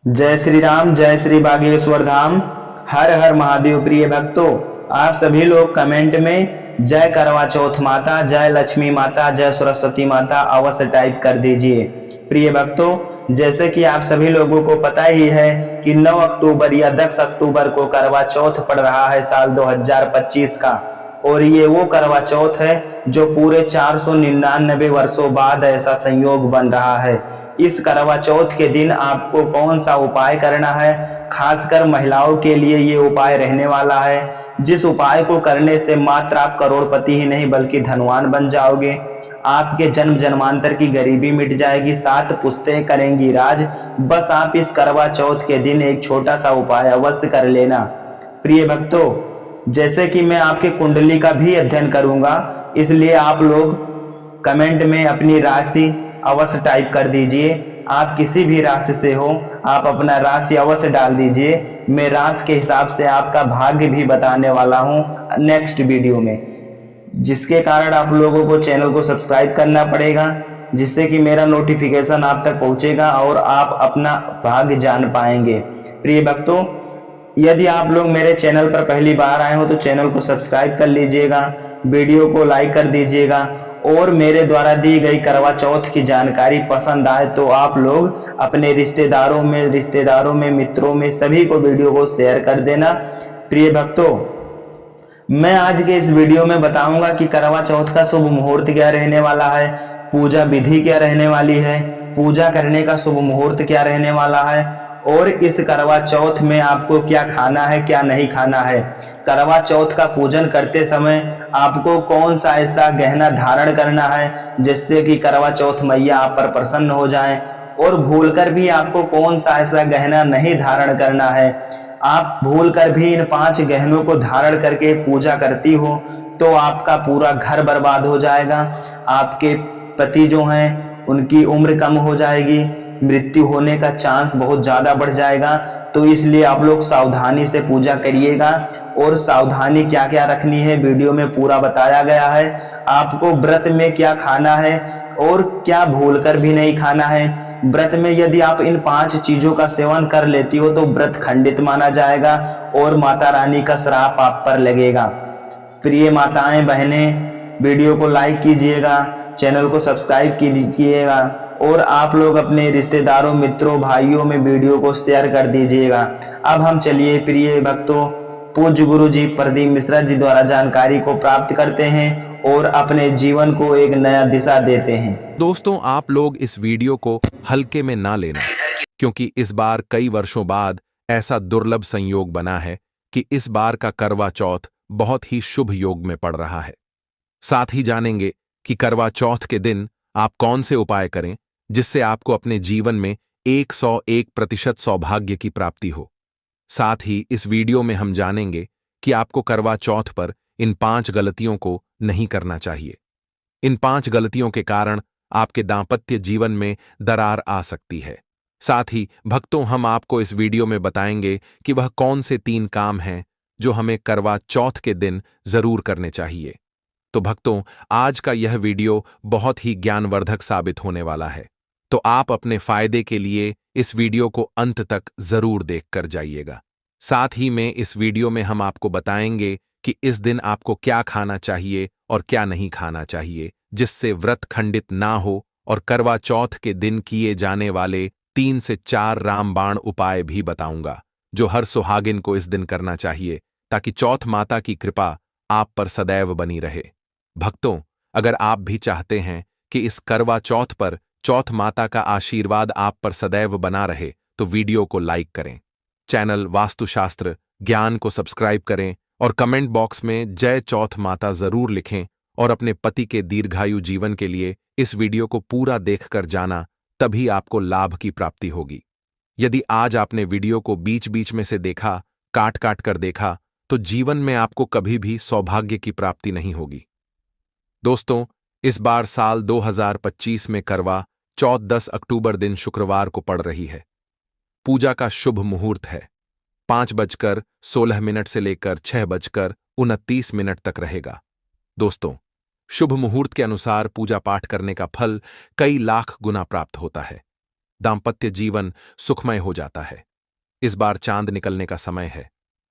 जय श्री राम, जय श्री बागेश्वर धाम। हर हर महादेव। प्रिय भक्तों, आप सभी लोग कमेंट में जय करवा चौथ माता, जय लक्ष्मी माता, जय सरस्वती माता अवश्य टाइप कर दीजिए। प्रिय भक्तों, जैसे कि आप सभी लोगों को पता ही है कि 9 अक्टूबर या 10 अक्टूबर को करवा चौथ पड़ रहा है साल 2025 का। और ये वो करवा चौथ है जो पूरे 499 वर्षों बाद ऐसा संयोग बन रहा है। इस करवा चौथ के दिन आपको कौन सा उपाय करना है, खासकर महिलाओं के लिए ये उपाय रहने वाला है, जिस उपाय को करने से मात्र आप करोड़पति ही नहीं बल्कि धनवान बन जाओगे। आपके जन्म जन्मांतर की गरीबी मिट जाएगी, 7 पुश्तें करेंगी राज। बस आप इस करवा चौथ के दिन एक छोटा सा उपाय अवश्य कर लेना। प्रिय भक्तों, जैसे कि मैं आपके कुंडली का भी अध्ययन करूंगा, इसलिए आप लोग कमेंट में अपनी राशि अवश्य टाइप कर दीजिए। आप किसी भी राशि से हो, आप अपना राशि अवश्य डाल दीजिए। मैं राशि के हिसाब से आपका भाग्य भी बताने वाला हूं नेक्स्ट वीडियो में, जिसके कारण आप लोगों को चैनल को सब्सक्राइब करना पड़ेगा, जिससे कि मेरा नोटिफिकेशन आप तक पहुंचेगा और आप अपना भाग्य जान पाएंगे। प्रिय भक्तों, यदि आप लोग मेरे चैनल पर पहली बार आए हो तो चैनल को सब्सक्राइब कर लीजिएगा, वीडियो को लाइक कर दीजिएगा, और मेरे द्वारा दी गई करवा चौथ की जानकारी पसंद आए तो आप लोग अपने रिश्तेदारों में मित्रों में सभी को वीडियो को शेयर कर देना। प्रिय भक्तों, मैं आज के इस वीडियो में बताऊंगा कि करवा चौथ का शुभ मुहूर्त क्या रहने वाला है, पूजा विधि क्या रहने वाली है, पूजा करने का शुभ मुहूर्त क्या रहने वाला है, और इस करवा चौथ में आपको क्या खाना है क्या नहीं खाना है। करवा चौथ का पूजन करते समय आपको कौन सा ऐसा गहना धारण करना है जिससे कि करवा चौथ मैया आप पर प्रसन्न हो जाएं, और भूलकर भी आपको कौन सा ऐसा गहना नहीं धारण करना है। आप भूलकर भी इन 5 गहनों को धारण करके पूजा करती हो तो आपका पूरा घर बर्बाद हो जाएगा। आपके पति जो हैं उनकी उम्र कम हो जाएगी, मृत्यु होने का चांस बहुत ज्यादा बढ़ जाएगा। तो इसलिए आप लोग सावधानी से पूजा करिएगा। और सावधानी क्या क्या रखनी है वीडियो में पूरा बताया गया है। आपको व्रत में क्या खाना है और क्या भूलकर भी नहीं खाना है। व्रत में यदि आप इन 5 चीजों का सेवन कर लेती हो तो व्रत खंडित माना जाएगा और माता रानी का श्राप आप पर लगेगा। प्रिय माताएं बहनें, वीडियो को लाइक कीजिएगा, चैनल को सब्सक्राइब कीजिएगा, और आप लोग अपने रिश्तेदारों मित्रों भाइयों में वीडियो को शेयर कर दीजिएगा। अब हम चलिए प्रिय भक्तों, पूज्य गुरु जी प्रदीप मिश्रा जी द्वारा जानकारी को प्राप्त करते हैं और अपने जीवन को एक नया दिशा देते हैं। दोस्तों, आप लोग इस वीडियो को हल्के में ना लेना, क्योंकि इस बार कई वर्षों बाद ऐसा दुर्लभ संयोग बना है कि इस बार का करवा चौथ बहुत ही शुभ योग में पड़ रहा है। साथ ही जानेंगे कि करवा चौथ के दिन आप कौन से उपाय करें जिससे आपको अपने जीवन में 101% सौभाग्य की प्राप्ति हो। साथ ही इस वीडियो में हम जानेंगे कि आपको करवा चौथ पर इन 5 गलतियों को नहीं करना चाहिए। इन 5 गलतियों के कारण आपके दांपत्य जीवन में दरार आ सकती है। साथ ही भक्तों, हम आपको इस वीडियो में बताएंगे कि वह कौन से 3 काम हैं जो हमें करवा चौथ के दिन जरूर करने चाहिए। तो भक्तों, आज का यह वीडियो बहुत ही ज्ञानवर्धक साबित होने वाला है, तो आप अपने फायदे के लिए इस वीडियो को अंत तक जरूर देखकर जाइएगा। साथ ही में इस वीडियो में हम आपको बताएंगे कि इस दिन आपको क्या खाना चाहिए और क्या नहीं खाना चाहिए जिससे व्रत खंडित ना हो, और करवा चौथ के दिन किए जाने वाले 3 से 4 रामबाण उपाय भी बताऊंगा जो हर सुहागिन को इस दिन करना चाहिए, ताकि चौथ माता की कृपा आप पर सदैव बनी रहे। भक्तों, अगर आप भी चाहते हैं कि इस करवा चौथ पर चौथ माता का आशीर्वाद आप पर सदैव बना रहे, तो वीडियो को लाइक करें, चैनल वास्तुशास्त्र ज्ञान को सब्सक्राइब करें, और कमेंट बॉक्स में जय चौथ माता जरूर लिखें, और अपने पति के दीर्घायु जीवन के लिए इस वीडियो को पूरा देखकर जाना, तभी आपको लाभ की प्राप्ति होगी। यदि आज आपने वीडियो को बीच बीच में से देखा, काट काट कर देखा, तो जीवन में आपको कभी भी सौभाग्य की प्राप्ति नहीं होगी। दोस्तों, इस बार साल 2025 में करवा चौथ 10 अक्टूबर दिन शुक्रवार को पड़ रही है। पूजा का शुभ मुहूर्त है 5:16 से लेकर 6:29 तक रहेगा। दोस्तों, शुभ मुहूर्त के अनुसार पूजा पाठ करने का फल कई लाख गुना प्राप्त होता है। दाम्पत्य जीवन सुखमय हो जाता है। इस बार चांद निकलने का समय है,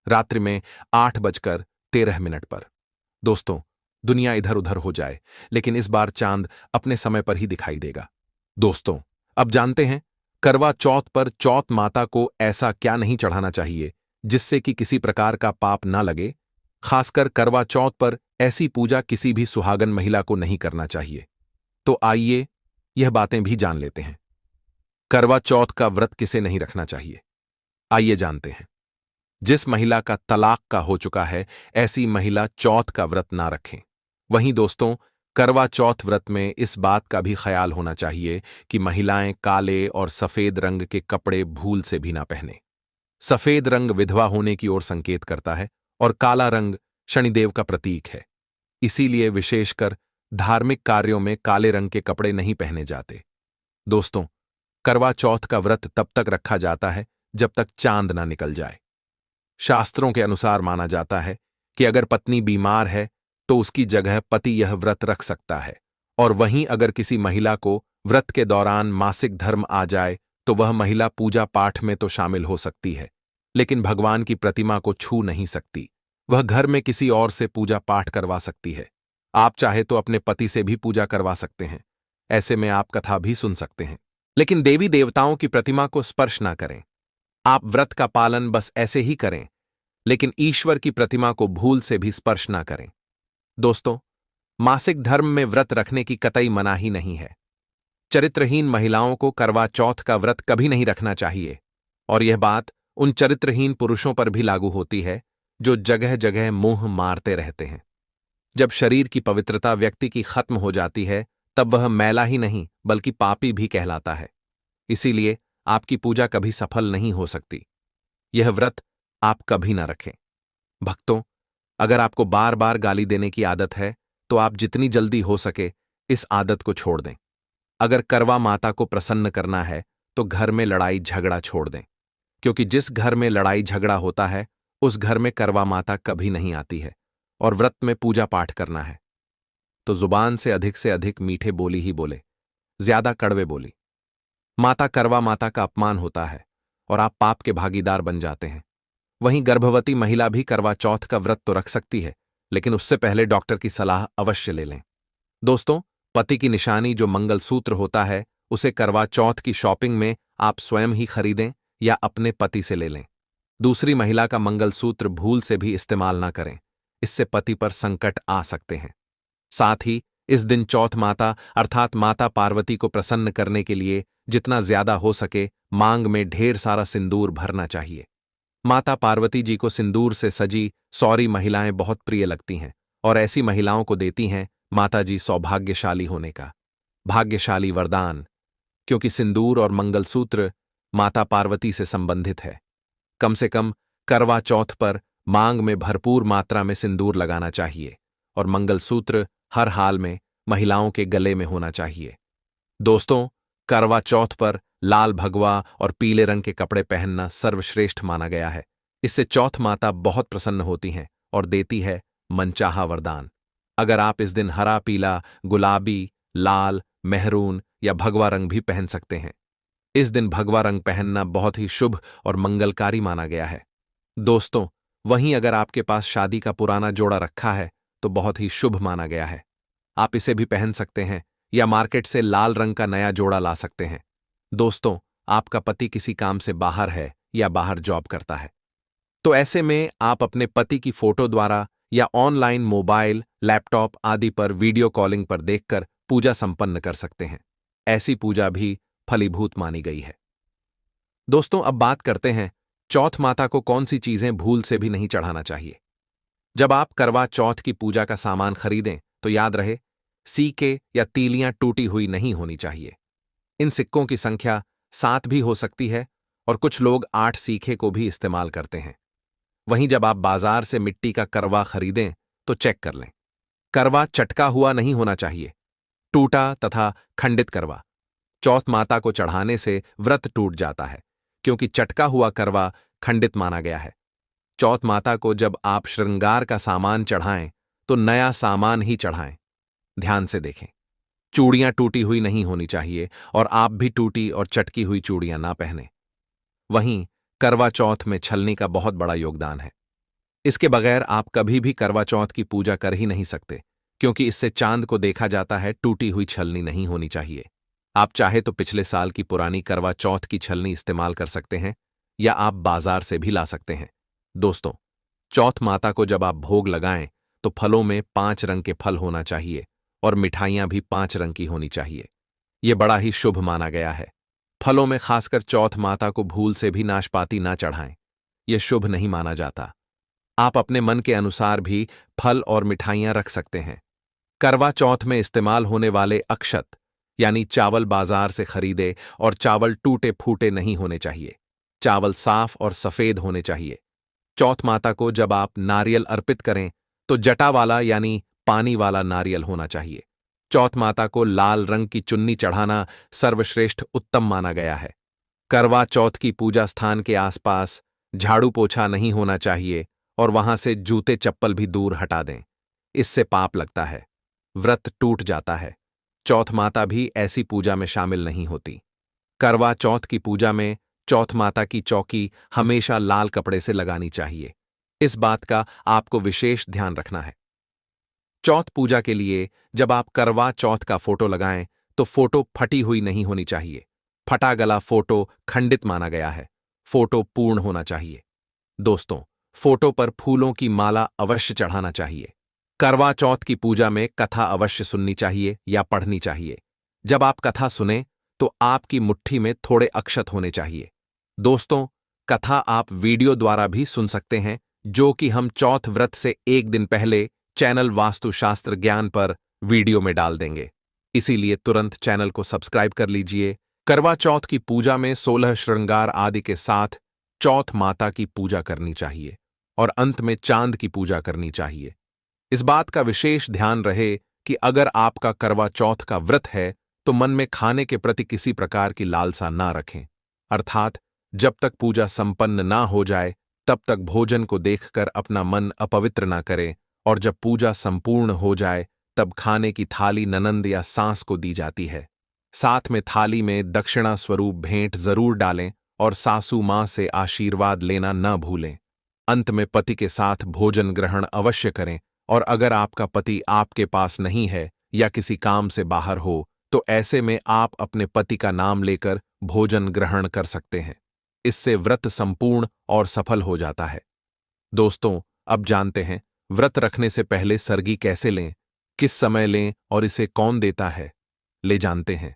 रात्रि में 8:13 पर। दोस्तों, दुनिया इधर उधर हो जाए, लेकिन इस बार चांद अपने समय पर ही दिखाई देगा। दोस्तों, अब जानते हैं करवा चौथ पर चौथ माता को ऐसा क्या नहीं चढ़ाना चाहिए जिससे कि किसी प्रकार का पाप ना लगे। खासकर करवा चौथ पर ऐसी पूजा किसी भी सुहागन महिला को नहीं करना चाहिए। तो आइए यह बातें भी जान लेते हैं। करवा चौथ का व्रत किसे नहीं रखना चाहिए, आइए जानते हैं। जिस महिला का तलाक का हो चुका है, ऐसी महिला चौथ का व्रत ना रखें। वहीं दोस्तों, करवा चौथ व्रत में इस बात का भी ख्याल होना चाहिए कि महिलाएं काले और सफेद रंग के कपड़े भूल से भी ना पहने। सफेद रंग विधवा होने की ओर संकेत करता है और काला रंग शनिदेव का प्रतीक है। इसीलिए विशेषकर धार्मिक कार्यों में काले रंग के कपड़े नहीं पहने जाते। दोस्तों, करवा चौथ का व्रत तब तक रखा जाता है जब तक चांद ना निकल जाए। शास्त्रों के अनुसार माना जाता है कि अगर पत्नी बीमार है तो उसकी जगह पति यह व्रत रख सकता है, और वहीं अगर किसी महिला को व्रत के दौरान मासिक धर्म आ जाए तो वह महिला पूजा पाठ में तो शामिल हो सकती है, लेकिन भगवान की प्रतिमा को छू नहीं सकती। वह घर में किसी और से पूजा पाठ करवा सकती है। आप चाहे तो अपने पति से भी पूजा करवा सकते हैं। ऐसे में आप कथा भी सुन सकते हैं, लेकिन देवी देवताओं की प्रतिमा को स्पर्श ना करें। आप व्रत का पालन बस ऐसे ही करें, लेकिन ईश्वर की प्रतिमा को भूल से भी स्पर्श ना करें। दोस्तों, मासिक धर्म में व्रत रखने की कतई मनाही नहीं है। चरित्रहीन महिलाओं को करवा चौथ का व्रत कभी नहीं रखना चाहिए, और यह बात उन चरित्रहीन पुरुषों पर भी लागू होती है जो जगह जगह मुंह मारते रहते हैं। जब शरीर की पवित्रता व्यक्ति की खत्म हो जाती है, तब वह मैला ही नहीं बल्कि पापी भी कहलाता है। इसीलिए आपकी पूजा कभी सफल नहीं हो सकती। यह व्रत आप कभी ना रखें। भक्तों, अगर आपको बार बार गाली देने की आदत है तो आप जितनी जल्दी हो सके इस आदत को छोड़ दें। अगर करवा माता को प्रसन्न करना है तो घर में लड़ाई झगड़ा छोड़ दें, क्योंकि जिस घर में लड़ाई झगड़ा होता है उस घर में करवा माता कभी नहीं आती है। और व्रत में पूजा पाठ करना है तो जुबान से अधिक मीठे बोली ही बोले, ज्यादा कड़वे बोली। माता करवा माता का अपमान होता है और आप पाप के भागीदार बन जाते हैं। वहीं गर्भवती महिला भी करवा चौथ का व्रत तो रख सकती है, लेकिन उससे पहले डॉक्टर की सलाह अवश्य ले लें। दोस्तों, पति की निशानी जो मंगलसूत्र होता है उसे करवा चौथ की शॉपिंग में आप स्वयं ही खरीदें या अपने पति से ले लें। दूसरी महिला का मंगलसूत्र भूल से भी इस्तेमाल ना करें, इससे पति पर संकट आ सकते हैं। साथ ही इस दिन चौथ माता अर्थात माता पार्वती को प्रसन्न करने के लिए जितना ज्यादा हो सके मांग में ढेर सारा सिंदूर भरना चाहिए। माता पार्वती जी को सिंदूर से सजी सौरी महिलाएं बहुत प्रिय लगती हैं, और ऐसी महिलाओं को देती हैं माताजी सौभाग्यशाली होने का भाग्यशाली वरदान, क्योंकि सिंदूर और मंगलसूत्र माता पार्वती से संबंधित है। कम से कम करवा चौथ पर मांग में भरपूर मात्रा में सिंदूर लगाना चाहिए, और मंगलसूत्र हर हाल में महिलाओं के गले में होना चाहिए। दोस्तों, करवा चौथ पर लाल भगवा और पीले रंग के कपड़े पहनना सर्वश्रेष्ठ माना गया है। इससे चौथ माता बहुत प्रसन्न होती हैं और देती है मनचाहा वरदान। अगर आप इस दिन हरा, पीला, गुलाबी, लाल, मेहरून या भगवा रंग भी पहन सकते हैं। इस दिन भगवा रंग पहनना बहुत ही शुभ और मंगलकारी माना गया है। दोस्तों, वहीं अगर आपके पास शादी का पुराना जोड़ा रखा है तो बहुत ही शुभ माना गया है। आप इसे भी पहन सकते हैं या मार्केट से लाल रंग का नया जोड़ा ला सकते हैं। दोस्तों, आपका पति किसी काम से बाहर है या बाहर जॉब करता है, तो ऐसे में आप अपने पति की फोटो द्वारा या ऑनलाइन मोबाइल, लैपटॉप आदि पर वीडियो कॉलिंग पर देखकर पूजा संपन्न कर सकते हैं। ऐसी पूजा भी फलीभूत मानी गई है। दोस्तों, अब बात करते हैं चौथ माता को कौन सी चीजें भूल से भी नहीं चढ़ाना चाहिए। जब आप करवा चौथ की पूजा का सामान खरीदें तो याद रहे, सिक्के या तीलियां टूटी हुई नहीं होनी चाहिए। इन सिक्कों की संख्या 7 भी हो सकती है और कुछ लोग 8 सीखे को भी इस्तेमाल करते हैं। वहीं जब आप बाजार से मिट्टी का करवा खरीदें तो चेक कर लें, करवा चटका हुआ नहीं होना चाहिए। टूटा तथा खंडित करवा चौथ माता को चढ़ाने से व्रत टूट जाता है, क्योंकि चटका हुआ करवा खंडित माना गया है। चौथ माता को जब आप श्रृंगार का सामान चढ़ाएं तो नया सामान ही चढ़ाएं। ध्यान से देखें, चूड़ियां टूटी हुई नहीं होनी चाहिए और आप भी टूटी और चटकी हुई चूड़ियां ना पहने। वहीं करवा चौथ में छलनी का बहुत बड़ा योगदान है। इसके बगैर आप कभी भी करवा चौथ की पूजा कर ही नहीं सकते, क्योंकि इससे चांद को देखा जाता है। टूटी हुई छलनी नहीं होनी चाहिए। आप चाहे तो पिछले साल की पुरानी करवा चौथ की छलनी इस्तेमाल कर सकते हैं या आप बाजार से भी ला सकते हैं। दोस्तों, चौथ माता को जब आप भोग लगाएं तो फलों में 5 रंग के फल होना चाहिए और मिठाइयां भी 5 रंग की होनी चाहिए। यह बड़ा ही शुभ माना गया है। फलों में खासकर चौथ माता को भूल से भी नाशपाती ना चढ़ाएं। यह शुभ नहीं माना जाता। आप अपने मन के अनुसार भी फल और मिठाइयां रख सकते हैं। करवा चौथ में इस्तेमाल होने वाले अक्षत यानी चावल बाजार से खरीदे और चावल टूटे फूटे नहीं होने चाहिए। चावल साफ और सफेद होने चाहिए। चौथ माता को जब आप नारियल अर्पित करें तो जटा वाला यानी पानी वाला नारियल होना चाहिए। चौथ माता को लाल रंग की चुन्नी चढ़ाना सर्वश्रेष्ठ उत्तम माना गया है। करवा चौथ की पूजा स्थान के आसपास झाड़ू पोछा नहीं होना चाहिए और वहां से जूते चप्पल भी दूर हटा दें। इससे पाप लगता है, व्रत टूट जाता है। चौथ माता भी ऐसी पूजा में शामिल नहीं होती। करवा चौथ की पूजा में चौथ माता की चौकी हमेशा लाल कपड़े से लगानी चाहिए। इस बात का आपको विशेष ध्यान रखना है। चौथ पूजा के लिए जब आप करवा चौथ का फोटो लगाएं तो फोटो फटी हुई नहीं होनी चाहिए। फटा गला फोटो खंडित माना गया है। फोटो पूर्ण होना चाहिए। दोस्तों, फोटो पर फूलों की माला अवश्य चढ़ाना चाहिए। करवा चौथ की पूजा में कथा अवश्य सुननी चाहिए या पढ़नी चाहिए। जब आप कथा सुने तो आपकी मुट्ठी में थोड़े अक्षत होने चाहिए। दोस्तों, कथा आप वीडियो द्वारा भी सुन सकते हैं, जो कि हम चौथ व्रत से एक दिन पहले चैनल वास्तुशास्त्र ज्ञान पर वीडियो में डाल देंगे। इसीलिए तुरंत चैनल को सब्सक्राइब कर लीजिए। करवा चौथ की पूजा में 16 श्रृंगार आदि के साथ चौथ माता की पूजा करनी चाहिए और अंत में चांद की पूजा करनी चाहिए। इस बात का विशेष ध्यान रहे कि अगर आपका करवा चौथ का व्रत है तो मन में खाने के प्रति किसी प्रकार की लालसा ना रखें। अर्थात जब तक पूजा संपन्न ना हो जाए तब तक भोजन को देखकर अपना मन अपवित्र ना करें, और जब पूजा संपूर्ण हो जाए तब खाने की थाली ननंद या सास को दी जाती है। साथ में थाली में दक्षिणा स्वरूप भेंट जरूर डालें और सासू मां से आशीर्वाद लेना न भूलें। अंत में पति के साथ भोजन ग्रहण अवश्य करें, और अगर आपका पति आपके पास नहीं है या किसी काम से बाहर हो तो ऐसे में आप अपने पति का नाम लेकर भोजन ग्रहण कर सकते हैं। इससे व्रत संपूर्ण और सफल हो जाता है। दोस्तों, अब जानते हैं व्रत रखने से पहले सरगी कैसे लें, किस समय लें और इसे कौन देता है। ले जानते हैं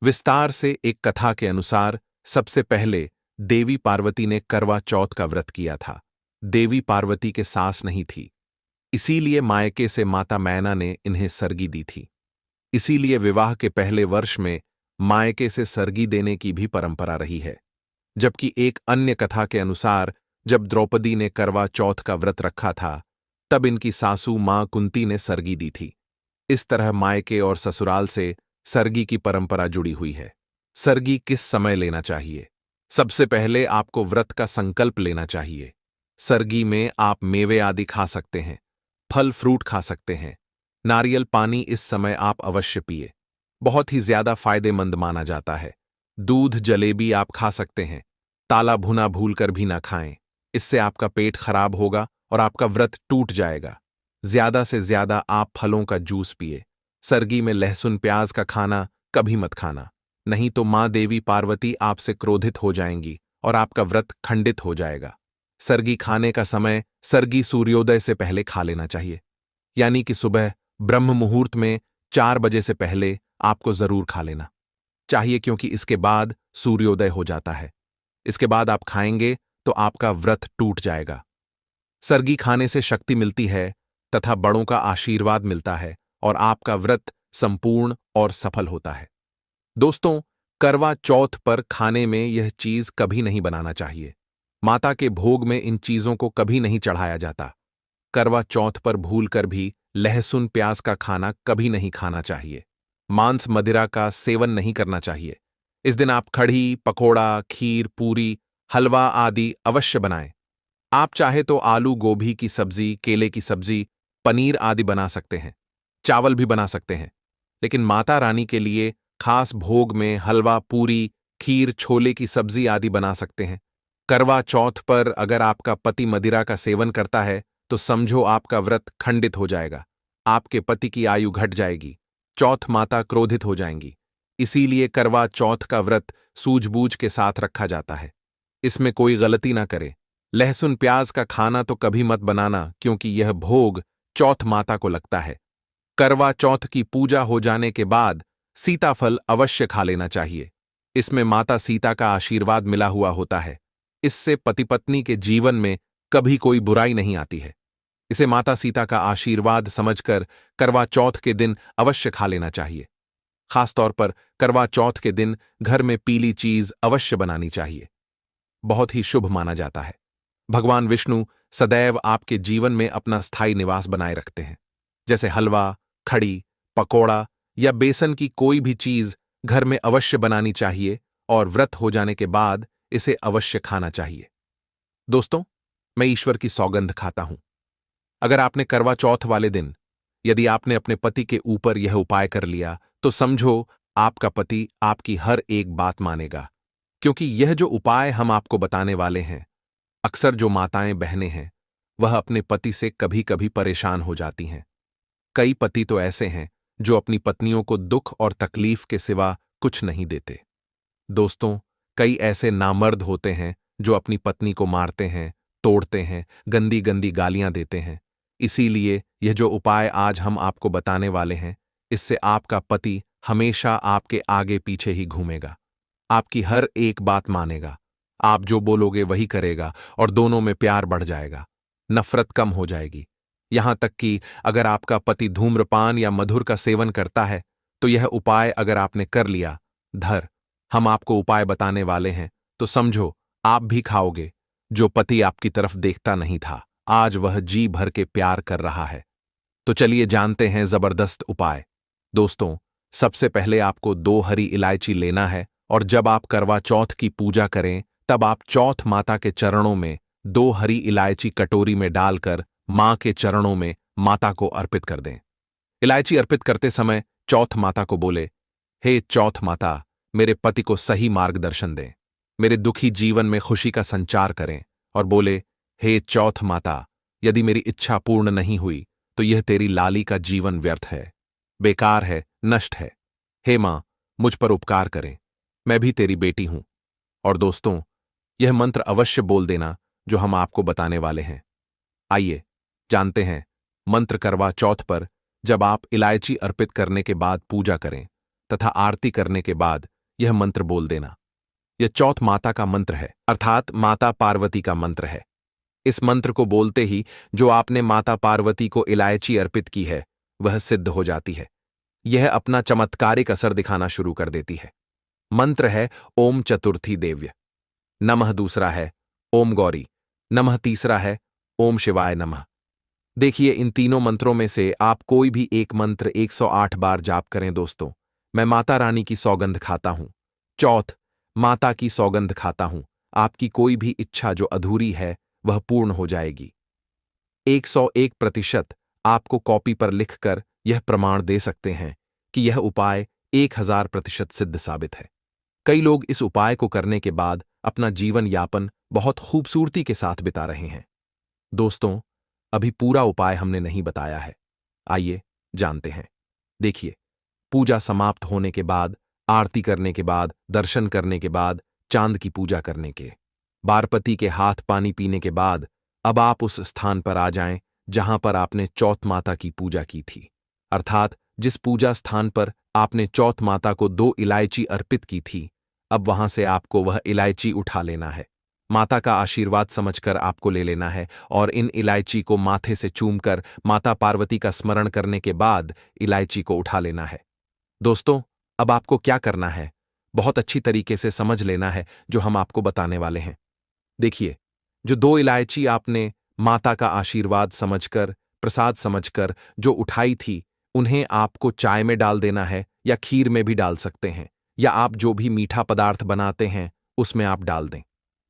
विस्तार से। एक कथा के अनुसार सबसे पहले देवी पार्वती ने करवा चौथ का व्रत किया था। देवी पार्वती के सास नहीं थी, इसीलिए मायके से माता मैना ने इन्हें सरगी दी थी। इसीलिए विवाह के पहले वर्ष में मायके से सरगी देने की भी परंपरा रही है। जबकि एक अन्य कथा के अनुसार जब द्रौपदी ने करवा चौथ का व्रत रखा था तब इनकी सासू मां कुंती ने सरगी दी थी। इस तरह मायके और ससुराल से सरगी की परंपरा जुड़ी हुई है। सरगी किस समय लेना चाहिए? सबसे पहले आपको व्रत का संकल्प लेना चाहिए। सरगी में आप मेवे आदि खा सकते हैं, फल फ्रूट खा सकते हैं। नारियल पानी इस समय आप अवश्य पिए, बहुत ही ज्यादा फायदेमंद माना जाता है। दूध जलेबी आप खा सकते हैं। ताला भुना भूलकर भी ना खाएं, इससे आपका पेट खराब होगा और आपका व्रत टूट जाएगा। ज्यादा से ज्यादा आप फलों का जूस पिए। सरगी में लहसुन प्याज का खाना कभी मत खाना, नहीं तो मां देवी पार्वती आपसे क्रोधित हो जाएंगी और आपका व्रत खंडित हो जाएगा। सरगी खाने का समय सरगी सूर्योदय से पहले खा लेना चाहिए, यानी कि सुबह ब्रह्म मुहूर्त में 4 बजे से पहले आपको जरूर खा लेना चाहिए, क्योंकि इसके बाद सूर्योदय हो जाता है। इसके बाद आप खाएंगे तो आपका व्रत टूट जाएगा। सरगी खाने से शक्ति मिलती है तथा बड़ों का आशीर्वाद मिलता है और आपका व्रत संपूर्ण और सफल होता है। दोस्तों, करवा चौथ पर खाने में यह चीज कभी नहीं बनाना चाहिए। माता के भोग में इन चीजों को कभी नहीं चढ़ाया जाता। करवा चौथ पर भूलकर भी लहसुन प्याज का खाना कभी नहीं खाना चाहिए। मांस मदिरा का सेवन नहीं करना चाहिए। इस दिन आप कढ़ी, पकोड़ा, खीर, पूरी, हलवा आदि अवश्य बनाएं। आप चाहे तो आलू गोभी की सब्जी, केले की सब्जी, पनीर आदि बना सकते हैं। चावल भी बना सकते हैं। लेकिन माता रानी के लिए खास भोग में हलवा, पूरी, खीर, छोले की सब्जी आदि बना सकते हैं। करवा चौथ पर अगर आपका पति मदिरा का सेवन करता है तो समझो आपका व्रत खंडित हो जाएगा, आपके पति की आयु घट जाएगी, चौथ माता क्रोधित हो जाएंगी। इसीलिए करवा चौथ का व्रत सूझबूझ के साथ रखा जाता है। इसमें कोई गलती ना करे। लहसुन प्याज का खाना तो कभी मत बनाना, क्योंकि यह भोग चौथ माता को लगता है। करवा चौथ की पूजा हो जाने के बाद सीताफल अवश्य खा लेना चाहिए। इसमें माता सीता का आशीर्वाद मिला हुआ होता है। इससे पति पत्नी के जीवन में कभी कोई बुराई नहीं आती है। इसे माता सीता का आशीर्वाद समझकर करवा चौथ के दिन अवश्य खा लेना चाहिए। खासतौर पर करवा चौथ के दिन घर में पीली चीज अवश्य बनानी चाहिए। बहुत ही शुभ माना जाता है। भगवान विष्णु सदैव आपके जीवन में अपना स्थायी निवास बनाए रखते हैं। जैसे हलवा, खड़ी, पकौड़ा या बेसन की कोई भी चीज घर में अवश्य बनानी चाहिए और व्रत हो जाने के बाद इसे अवश्य खाना चाहिए। दोस्तों, मैं ईश्वर की सौगंध खाता हूं, अगर आपने करवा चौथ वाले दिन यदि आपने अपने पति के ऊपर यह उपाय कर लिया तो समझो आपका पति आपकी हर एक बात मानेगा। क्योंकि यह जो उपाय हम आपको बताने वाले हैं, अक्सर जो माताएं बहनें हैं वह अपने पति से कभी कभी परेशान हो जाती हैं। कई पति तो ऐसे हैं जो अपनी पत्नियों को दुख और तकलीफ के सिवा कुछ नहीं देते। दोस्तों, कई ऐसे नामर्द होते हैं जो अपनी पत्नी को मारते हैं, तोड़ते हैं, गंदी गंदी गालियां देते हैं। इसीलिए यह जो उपाय आज हम आपको बताने वाले हैं, इससे आपका पति हमेशा आपके आगे पीछे ही घूमेगा, आपकी हर एक बात मानेगा, आप जो बोलोगे वही करेगा और दोनों में प्यार बढ़ जाएगा, नफरत कम हो जाएगी। यहां तक कि अगर आपका पति धूम्रपान या मधुर का सेवन करता है तो यह उपाय अगर आपने कर लिया, हम आपको उपाय बताने वाले हैं, तो समझो आप भी खाओगे। जो पति आपकी तरफ देखता नहीं था, आज वह जी भर के प्यार कर रहा है। तो चलिए जानते हैं जबरदस्त उपाय। दोस्तों, सबसे पहले आपको 2 हरी इलायची लेना है और जब आप करवा चौथ की पूजा करें तब आप चौथ माता के चरणों में 2 हरी इलायची कटोरी में डालकर मां के चरणों में माता को अर्पित कर दें। इलायची अर्पित करते समय चौथ माता को बोले, हे चौथ माता, मेरे पति को सही मार्गदर्शन दें, मेरे दुखी जीवन में खुशी का संचार करें। और बोले, हे चौथ माता, यदि मेरी इच्छा पूर्ण नहीं हुई तो यह तेरी लाली का जीवन व्यर्थ है, बेकार है, नष्ट है। हे मां, मुझ पर उपकार करें, मैं भी तेरी बेटी हूं। और दोस्तों, यह मंत्र अवश्य बोल देना जो हम आपको बताने वाले हैं। आइए जानते हैं मंत्र। करवा चौथ पर जब आप इलायची अर्पित करने के बाद पूजा करें तथा आरती करने के बाद यह मंत्र बोल देना। यह चौथ माता का मंत्र है, अर्थात माता पार्वती का मंत्र है। इस मंत्र को बोलते ही जो आपने माता पार्वती को इलायची अर्पित की है वह सिद्ध हो जाती है। यह अपना चमत्कारिक असर दिखाना शुरू कर देती है। मंत्र है ओम चतुर्थी देव्य नमः, दूसरा है ओम गौरी नमः, तीसरा है ओम शिवाय नमः। देखिए, इन तीनों मंत्रों में से आप कोई भी एक मंत्र 108 बार जाप करें। दोस्तों, मैं माता रानी की सौगंध खाता हूं, चौथ माता की सौगंध खाता हूं, आपकी कोई भी इच्छा जो अधूरी है वह पूर्ण हो जाएगी। 101% आपको कॉपी पर लिखकर यह प्रमाण दे सकते हैं कि यह उपाय 1000% सिद्ध साबित है। कई लोग इस उपाय को करने के बाद अपना जीवन यापन बहुत खूबसूरती के साथ बिता रहे हैं। दोस्तों, अभी पूरा उपाय हमने नहीं बताया है, आइए जानते हैं। देखिए, पूजा समाप्त होने के बाद, आरती करने के बाद, दर्शन करने के बाद, चांद की पूजा करने के बारपति के हाथ पानी पीने के बाद अब आप उस स्थान पर आ जाएं जहां पर आपने चौथ माता की पूजा की थी, अर्थात जिस पूजा स्थान पर आपने चौथ माता को 2 इलायची अर्पित की थी। अब वहां से आपको वह इलायची उठा लेना है, माता का आशीर्वाद समझकर आपको ले लेना है और इन इलायची को माथे से चूमकर माता पार्वती का स्मरण करने के बाद इलायची को उठा लेना है। दोस्तों, अब आपको क्या करना है, बहुत अच्छी तरीके से समझ लेना है जो हम आपको बताने वाले हैं। देखिए, जो 2 इलायची आपने माता का आशीर्वाद समझकर, प्रसाद समझकर जो उठाई थी, उन्हें आपको चाय में डाल देना है या खीर में भी डाल सकते हैं, या आप जो भी मीठा पदार्थ बनाते हैं उसमें आप डाल दें।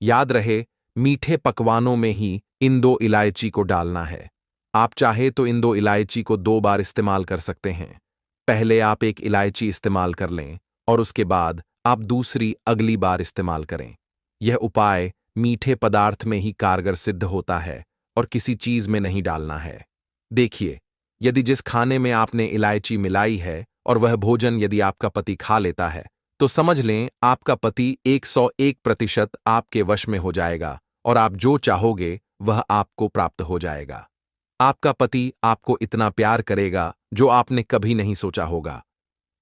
याद रहे, मीठे पकवानों में ही इन 2 इलायची को डालना है। आप चाहे तो इन 2 इलायची को 2 बार इस्तेमाल कर सकते हैं। पहले आप एक इलायची इस्तेमाल कर लें और उसके बाद आप दूसरी अगली बार इस्तेमाल करें। यह उपाय मीठे पदार्थ में ही कारगर सिद्ध होता है और किसी चीज में नहीं डालना है। देखिए, यदि जिस खाने में आपने इलायची मिलाई है और वह भोजन यदि आपका पति खा लेता है, तो समझ लें आपका पति 101% आपके वश में हो जाएगा और आप जो चाहोगे वह आपको प्राप्त हो जाएगा। आपका पति आपको इतना प्यार करेगा जो आपने कभी नहीं सोचा होगा।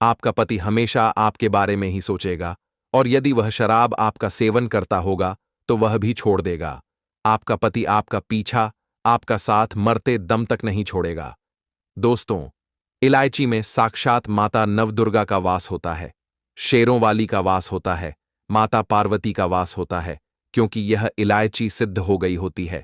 आपका पति हमेशा आपके बारे में ही सोचेगा और यदि वह शराब आपका सेवन करता होगा तो वह भी छोड़ देगा। आपका पति आपका पीछा, आपका साथ मरते दम तक नहीं छोड़ेगा। दोस्तों, इलायची में साक्षात माता नवदुर्गा का वास होता है, शेरों वाली का वास होता है, माता पार्वती का वास होता है, क्योंकि यह इलायची सिद्ध हो गई होती है।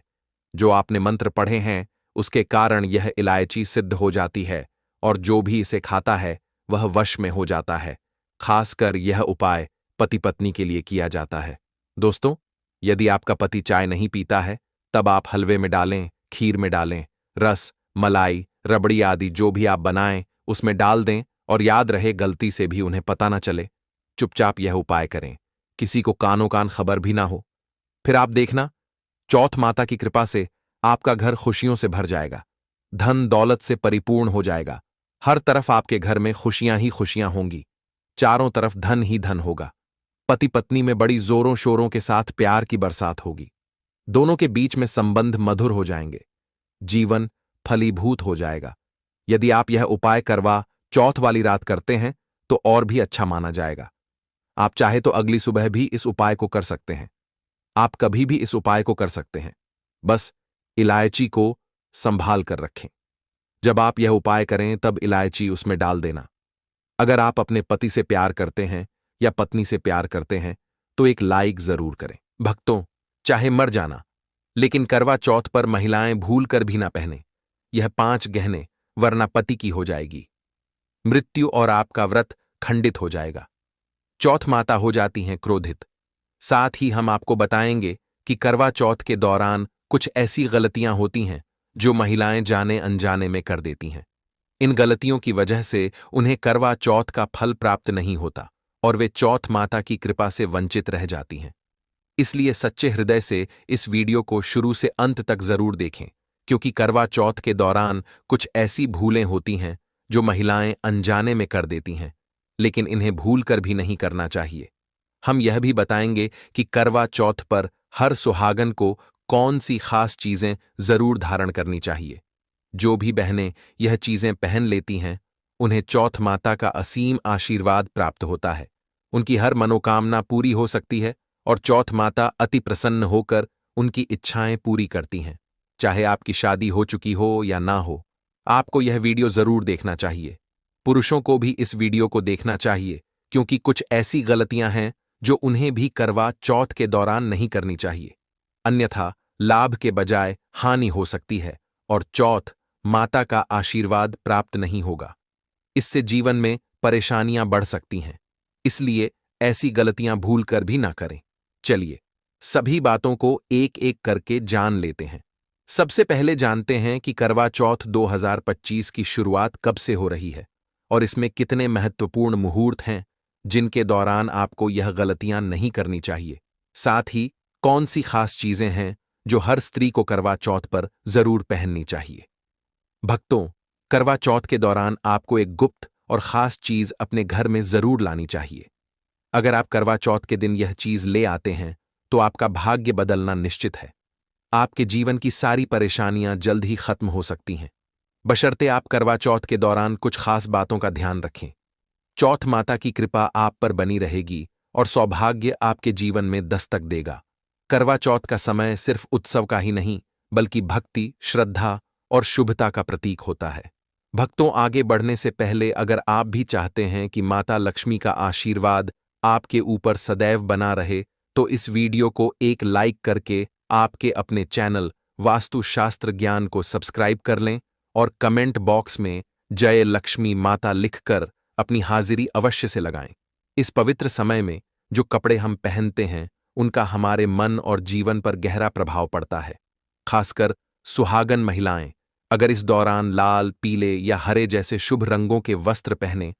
जो आपने मंत्र पढ़े हैं उसके कारण यह इलायची सिद्ध हो जाती है और जो भी इसे खाता है वह वश में हो जाता है। खासकर यह उपाय पति पत्नी के लिए किया जाता है। दोस्तों, यदि आपका पति चाय नहीं पीता है तब आप हलवे में डालें, खीर में डालें, रस, मलाई, रबड़ी आदि जो भी आप बनाएं उसमें डाल दें और याद रहे गलती से भी उन्हें पता न चले। चुपचाप यह उपाय करें, किसी को कानो कान खबर भी ना हो। फिर आप देखना, चौथ माता की कृपा से आपका घर खुशियों से भर जाएगा, धन दौलत से परिपूर्ण हो जाएगा। हर तरफ आपके घर में खुशियां ही खुशियां होंगी, चारों तरफ धन ही धन होगा। पति पत्नी में बड़ी जोरों शोरों के साथ प्यार की बरसात होगी। दोनों के बीच में संबंध मधुर हो जाएंगे, जीवन फलीभूत हो जाएगा। यदि आप यह उपाय करवा चौथ वाली रात करते हैं तो और भी अच्छा माना जाएगा। आप चाहे तो अगली सुबह भी इस उपाय को कर सकते हैं। आप कभी भी इस उपाय को कर सकते हैं, बस इलायची को संभाल कर रखें। जब आप यह उपाय करें तब इलायची उसमें डाल देना। अगर आप अपने पति से प्यार करते हैं या पत्नी से प्यार करते हैं तो एक लाइक जरूर करें। भक्तों, चाहे मर जाना, लेकिन करवा चौथ पर महिलाएं भूल कर भी ना पहने यह 5 गहने, वरना पति की हो जाएगी मृत्यु और आपका व्रत खंडित हो जाएगा। चौथ माता हो जाती हैं क्रोधित। साथ ही हम आपको बताएंगे कि करवा चौथ के दौरान कुछ ऐसी गलतियां होती हैं जो महिलाएं जाने अनजाने में कर देती हैं। इन गलतियों की वजह से उन्हें करवा चौथ का फल प्राप्त नहीं होता और वे चौथ माता की कृपा से वंचित रह जाती हैं। इसलिए सच्चे हृदय से इस वीडियो को शुरू से अंत तक जरूर देखें, क्योंकि करवा चौथ के दौरान कुछ ऐसी भूलें होती हैं जो महिलाएं अनजाने में कर देती हैं, लेकिन इन्हें भूल कर भी नहीं करना चाहिए। हम यह भी बताएंगे कि करवा चौथ पर हर सुहागन को कौन सी खास चीजें जरूर धारण करनी चाहिए। जो भी बहनें यह चीजें पहन लेती हैं उन्हें चौथ माता का असीम आशीर्वाद प्राप्त होता है। उनकी हर मनोकामना पूरी हो सकती है और चौथ माता अति प्रसन्न होकर उनकी इच्छाएं पूरी करती हैं। चाहे आपकी शादी हो चुकी हो या ना हो, आपको यह वीडियो जरूर देखना चाहिए। पुरुषों को भी इस वीडियो को देखना चाहिए, क्योंकि कुछ ऐसी गलतियां हैं जो उन्हें भी करवा चौथ के दौरान नहीं करनी चाहिए, अन्यथा लाभ के बजाय हानि हो सकती है और चौथ माता का आशीर्वाद प्राप्त नहीं होगा। इससे जीवन में परेशानियां बढ़ सकती हैं, इसलिए ऐसी गलतियां भूल कर भी ना करें। चलिए सभी बातों को एक एक करके जान लेते हैं। सबसे पहले जानते हैं कि करवा चौथ 2025 की शुरुआत कब से हो रही है और इसमें कितने महत्वपूर्ण मुहूर्त हैं जिनके दौरान आपको यह गलतियां नहीं करनी चाहिए। साथ ही कौन सी खास चीजें हैं जो हर स्त्री को करवा चौथ पर जरूर पहननी चाहिए। भक्तों, करवा चौथ के दौरान आपको एक गुप्त और खास चीज अपने घर में जरूर लानी चाहिए। अगर आप करवा चौथ के दिन यह चीज ले आते हैं तो आपका भाग्य बदलना निश्चित है। आपके जीवन की सारी परेशानियां जल्द ही खत्म हो सकती हैं, बशर्ते आप करवा चौथ के दौरान कुछ खास बातों का ध्यान रखें। चौथ माता की कृपा आप पर बनी रहेगी और सौभाग्य आपके जीवन में दस्तक देगा। करवा चौथ का समय सिर्फ उत्सव का ही नहीं, बल्कि भक्ति, श्रद्धा और शुभता का प्रतीक होता है। भक्तों, आगे बढ़ने से पहले अगर आप भी चाहते हैं कि माता लक्ष्मी का आशीर्वाद आपके ऊपर सदैव बना रहे, तो इस वीडियो को एक लाइक करके आपके अपने चैनल वास्तुशास्त्र ज्ञान को सब्सक्राइब कर लें और कमेंट बॉक्स में जय लक्ष्मी माता लिखकर अपनी हाजिरी अवश्य से लगाएं। इस पवित्र समय में जो कपड़े हम पहनते हैं उनका हमारे मन और जीवन पर गहरा प्रभाव पड़ता है। खासकर सुहागन महिलाएं अगर इस दौरान लाल, पीले या हरे जैसे शुभ रंगों के वस्त्र पहने